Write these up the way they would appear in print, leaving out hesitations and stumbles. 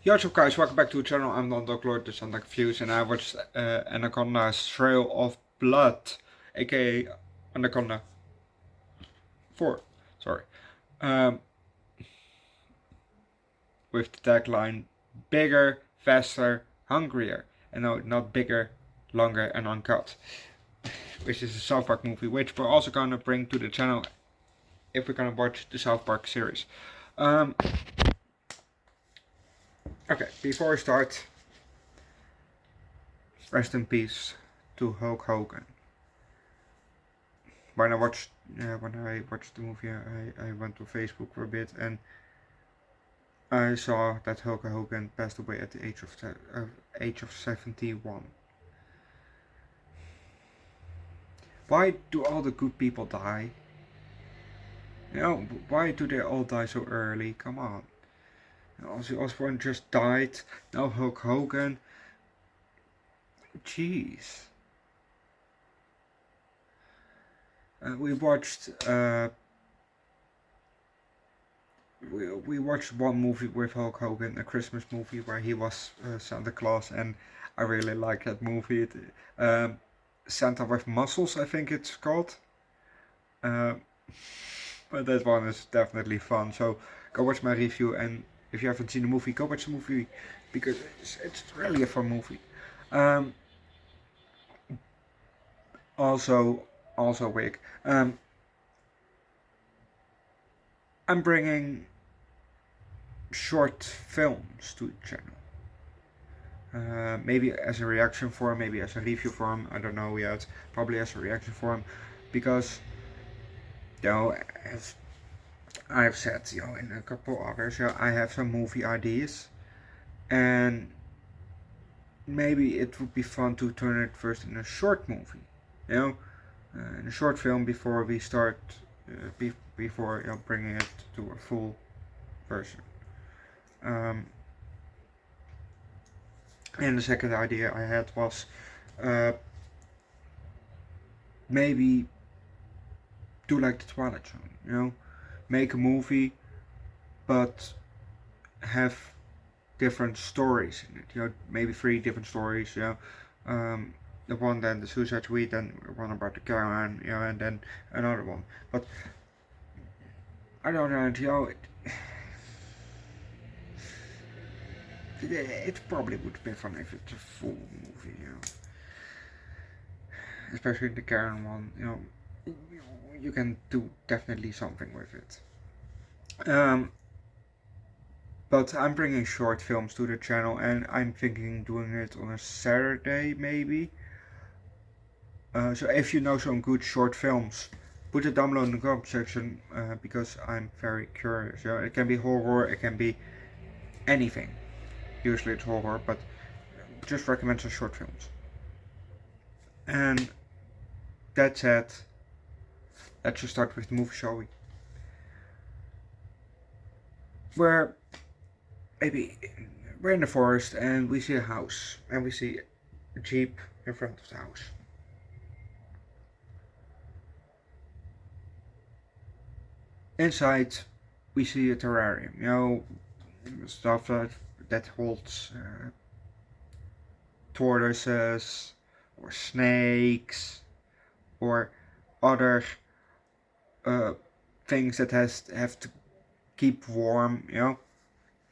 Yo, what's up guys, welcome back to the channel. I'm Underdog Lord, this is Underdog Views, and I watched Anacondas Trail of Blood, aka Anaconda 4, sorry. With the tagline, bigger, faster, hungrier. And no, not bigger, longer and uncut. Which is a South Park movie, which we're also gonna bring to the channel if we're gonna watch the South Park series. Okay, before I start, rest in peace to Hulk Hogan. When I watched the movie, I went to Facebook for a bit and I saw that Hulk Hogan passed away at the age of 71. Why do all the good people die? You know, why do they all die so early? Come on. Ozzy Osbourne just died. Now Hulk Hogan. Jeez. We watched we watched one movie with Hulk Hogan, a Christmas movie where he was Santa Claus, and I really like that movie. Santa with Muscles, I think it's called. But that one is definitely fun. So go watch my review, and if you haven't seen the movie, go watch the movie because it's really a fun movie. Also Wick. I'm bringing short films to the channel. Maybe as a reaction form, maybe as a review form, I don't know yet. Probably as a reaction form, because, you know, as I've said, you know, in a couple others, you know, I have some movie ideas, and maybe it would be fun to turn it first in a short movie, you know, in a short film before we start, before, you know, bringing it to a full version. And the second idea I had was maybe do like the Twilight Zone, you know, make a movie but have different stories in it, you know, maybe 3 different stories, you know, the one, then the Suicide Suite, then one about the caravan, you know, and then another one. But I don't know, you know, it probably would be fun if it's a full movie, you know, especially the Karen one, you know, you can do definitely something with it. But I'm bringing short films to the channel, and I'm thinking doing it on a Saturday maybe. So if you know some good short films, put it down below in the comment section, because I'm very curious. You know, it can be horror, it can be anything. Usually it's horror, but just recommend some short films. And that said, let's just start with the movie, shall we? Where maybe we're in the forest and we see a house, and we see a jeep in front of the house. Inside we see a terrarium, you know, stuff that holds tortoises or snakes or other things that have to keep warm, you know,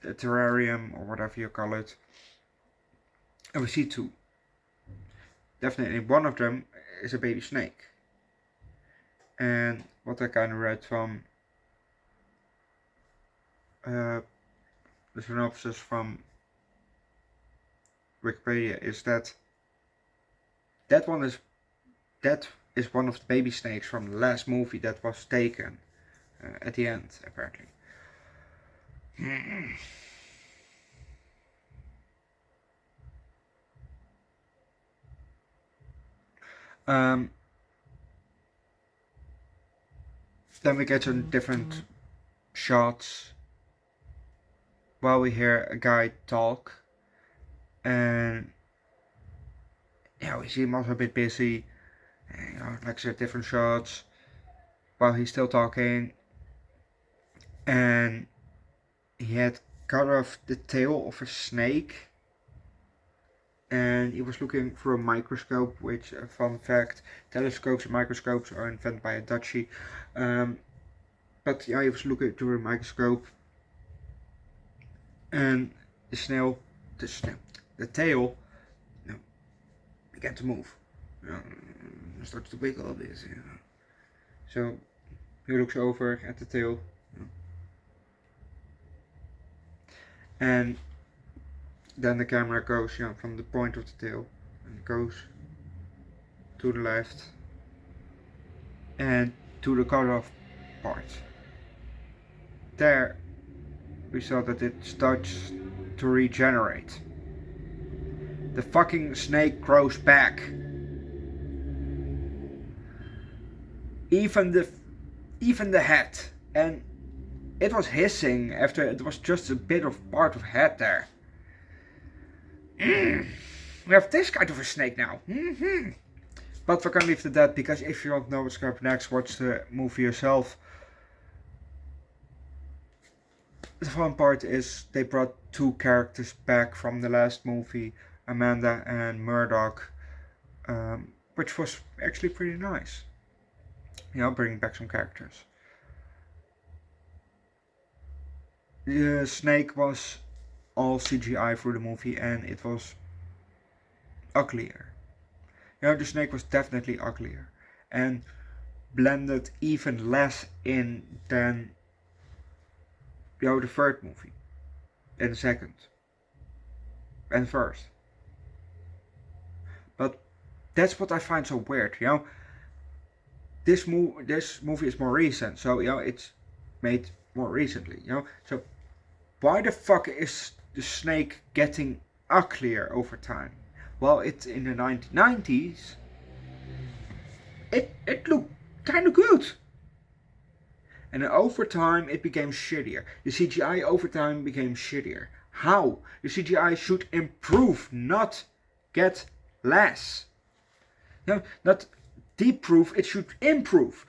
the terrarium or whatever you call it. And we see 2. Definitely one of them is a baby snake. And what I kind of read from the synopsis from Wikipedia is that is one of the baby snakes from the last movie that was taken at the end, apparently. Then we get some different shots while we hear a guy talk, and yeah, we see him also a bit busy, and, you know, like I said, different shots while he's still talking, and he had cut off the tail of a snake, and he was looking through a microscope, which, fun fact, telescopes and microscopes are invented by a Dutchie. But yeah, he was looking through a microscope, and the tail, began to move. Starts to wiggle a bit. So he looks over at the tail, and then the camera goes from the point of the tail and goes to the left and to the cut off part. There we saw that it starts to regenerate. The fucking snake grows back. Even the head, and it was hissing after it was just a bit of part of head there. We have this kind of a snake now. But we're gonna leave it at that, because if you don't know what's coming up next, watch the movie yourself. The fun part is they brought 2 characters back from the last movie, Amanda and Murdoch, which was actually pretty nice. Bringing back some characters. The snake was all CGI through the movie, and it was uglier. The snake was definitely uglier and blended even less in than the third movie, and the second, and first. But that's what I find so weird. This movie is more recent, so it's made more recently. So why the fuck is the snake getting uglier over time? Well, it's in the 1990s. It looked kind of good. And then over time it became shittier. The CGI over time became shittier. How? The CGI should improve, not get less. Not deprove, it should improve.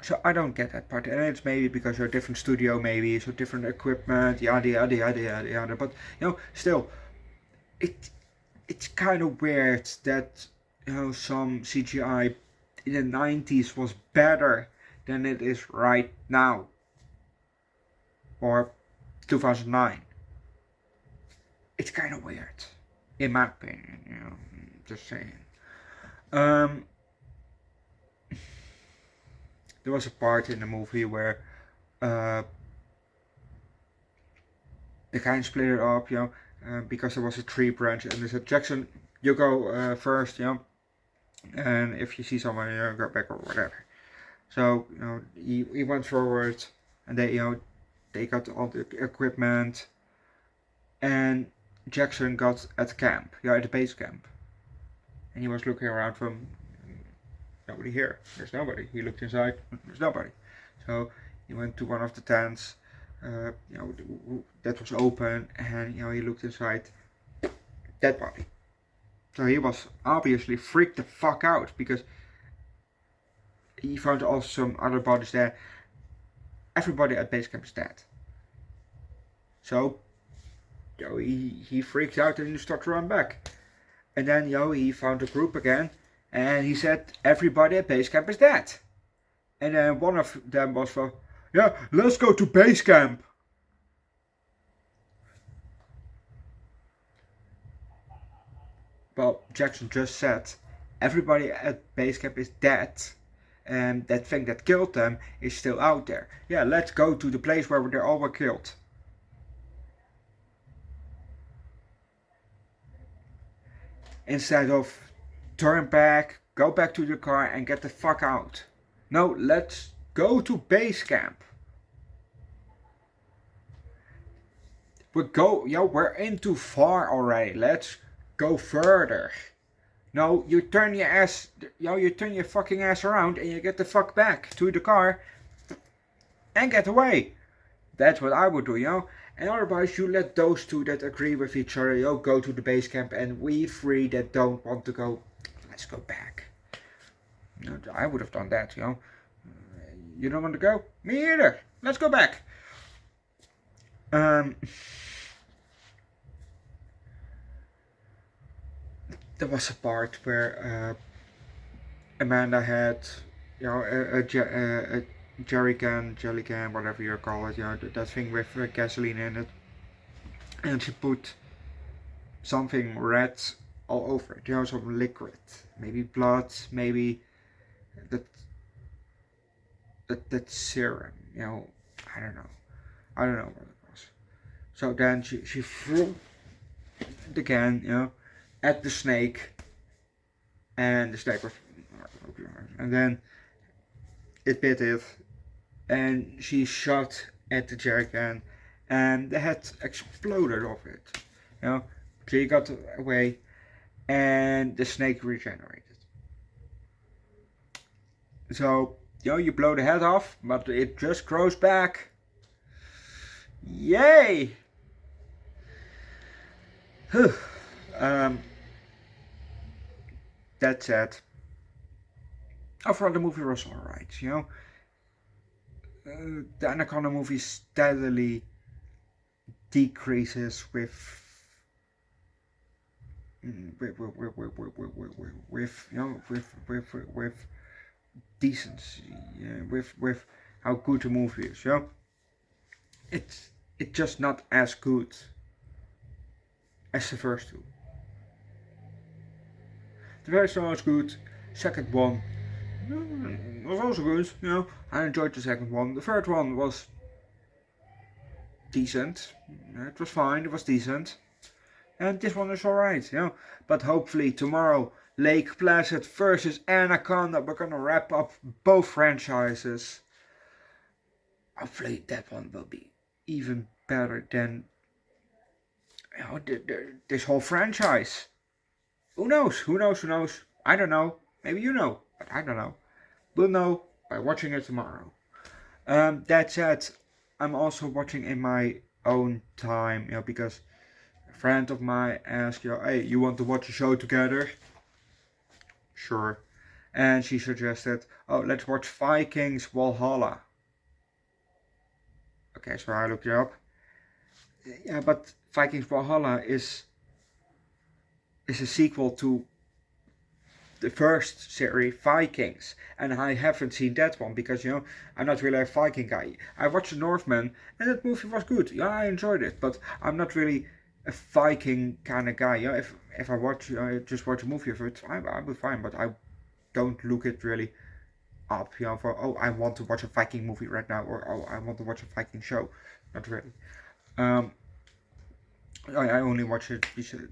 So I don't get that part, and it's maybe because you're a different studio, maybe so different equipment, yada yada yada yada yada. But still, it's kind of weird that some CGI in the 90s was better than it is right now, or 2009. It's kind of weird, in my opinion. Just saying. There was a part in the movie where they kind of split it up, because there was a tree branch, and they said, Jackson, you go first, and if you see someone, go back or whatever. So he went forward, and they got all the equipment, and Jackson got at camp, at the base camp, and he was looking around from. Nobody here. There's nobody. He looked inside. There's nobody. So he went to one of the tents, that was open, and he looked inside. Dead body. So he was obviously freaked the fuck out, because he found also some other bodies there. Everybody at base camp is dead. So he freaked out and he started to run back. And then he found a group again. And he said, everybody at base camp is dead. And then one of them was for, let's go to base camp. Well, Jackson just said, everybody at base camp is dead. And that thing that killed them is still out there. Let's go to the place where they all were killed. Instead of turn back, go back to the car and get the fuck out. No, let's go to base camp. We're in too far already. Let's go further. No, you turn your fucking ass around and you get the fuck back to the car and get away. That's what I would do, And otherwise you let those two that agree with each other, go to the base camp, and we 3 that don't want to go, let's go back. I would have done that, You don't want to go? Me either. Let's go back. Um, there was a part where Amanda had, a jerry can, jelly can, whatever you call it, that thing with gasoline in it, and she put something red all over it, some liquid, maybe blood, maybe that that serum, I don't know, what it was. So then she threw the can, at the snake, and the snake was, and then it bit it, and she shot at the jerrycan, and the head exploded off it. She got away, and the snake regenerated. So, you blow the head off, but it just grows back. Yay! That said, overall the movie was alright, the Anaconda movie steadily decreases with with decency, with how good the movie is. It's just not as good as the first two. The first one was good. Second one was also good. I enjoyed the second one. The third one was decent. It was fine. It was decent. And this one is alright, But hopefully tomorrow, Lake Placid versus Anaconda. We're gonna wrap up both franchises. Hopefully that one will be even better than this whole franchise. Who knows? I don't know. Maybe you know, but I don't know. We'll know by watching it tomorrow. That said, I'm also watching in my own time, because a friend of mine asked, hey, you want to watch a show together? Sure. And she suggested, oh, let's watch Vikings Valhalla. Okay, so I looked it up. Yeah, but Vikings Valhalla is a sequel to the first series, Vikings, and I haven't seen that one because I'm not really a Viking guy. I watched The Northman, and that movie was good. Yeah, I enjoyed it, but I'm not really a Viking kind of guy. If I watch, just watch a movie of it, I'll be fine. But I don't look it really up. For I want to watch a Viking movie right now, or I want to watch a Viking show. Not really. I only watch it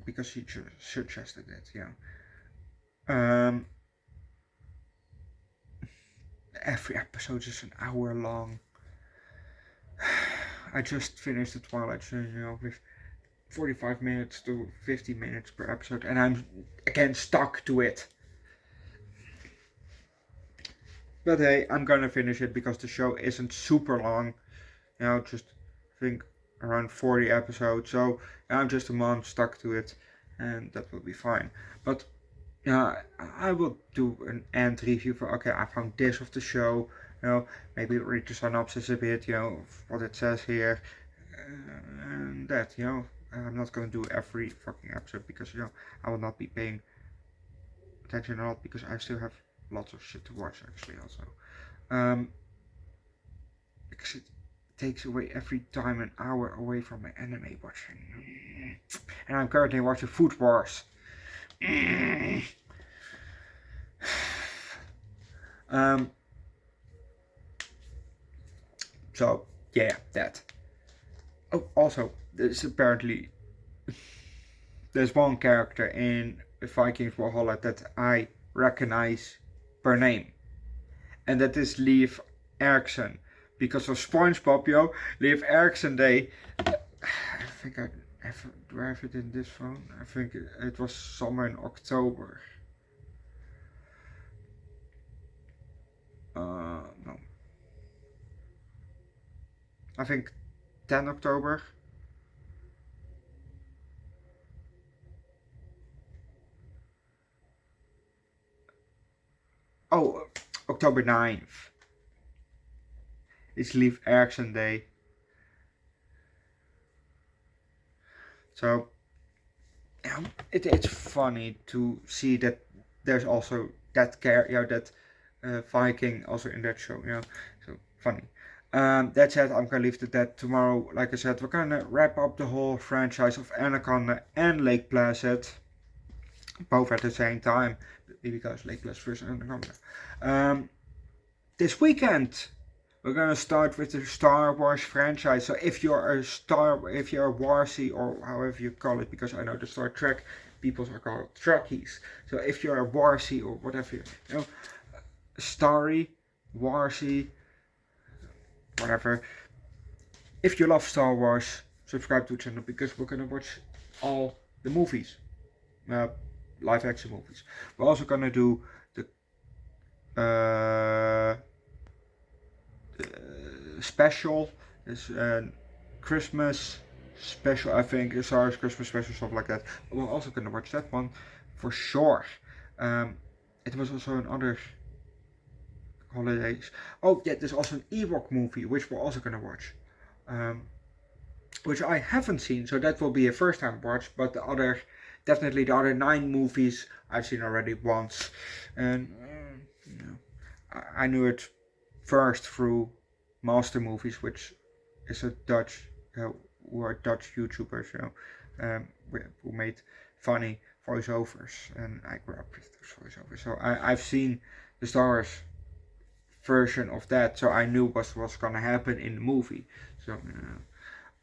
because she suggested it. Every episode is an hour long. I just finished the Twilight Zone, with 45 minutes to 50 minutes per episode, and I'm again stuck to it. But hey, I'm gonna finish it because the show isn't super long. Just I think around 40 episodes. So I'm just a month stuck to it, and that will be fine. But I will do an end review for, okay, I found this of the show, maybe read the synopsis a bit, what it says here, and that, I'm not going to do every fucking episode because, I will not be paying attention a lot because I still have lots of shit to watch actually also. Because it takes away every time an hour away from my anime watching. And I'm currently watching Food Wars. So yeah, that. Oh, also, there's one character in Vikings Valhalla that I recognize per name, and that is Leif Erikson, because of SpongeBob, Leif Erikson Day. I think I have it in this phone. I think it was somewhere in October. No. I think 10 October. Oh, October 9th. It's Leif Erikson Day. So it's funny to see that there's also that that Viking also in that show. So funny. That said, I'm gonna leave it at that. Tomorrow, like I said, we're gonna wrap up the whole franchise of Anaconda and Lake Placid, both at the same time, because Lake Placid versus Anaconda. This weekend, we're gonna start with the Star Wars franchise. So if you're a Warsy, or however you call it, because I know the Star Trek people are called Trekkies. So if you're a Warsy or whatever, Starry, Warsy, whatever. If you love Star Wars, subscribe to the channel, because we're gonna watch all the movies, live action movies. We're also gonna do the special, this Christmas special, I think, Star Wars Christmas special, stuff like that. We're also gonna watch that one for sure. It was also another holidays. Oh yeah, there's also an Ewok movie which we're also gonna watch, which I haven't seen, so that will be a first time watch. But definitely the other 9 movies I've seen already once, and I knew it first through Master Movies, which is a Dutch, who are Dutch YouTubers, who made funny voiceovers, and I grew up with those voiceovers. So I've seen the Star Wars version of that, so I knew what was gonna happen in the movie. So,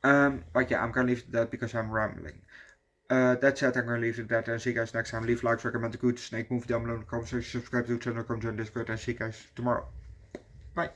but yeah, I'm gonna leave it at that because I'm rambling. That said, I'm gonna leave it at that, and see you guys next time. Leave likes, recommend a good snake movie down below in the comments section, subscribe to the channel, come join Discord, and see you guys tomorrow. Bye.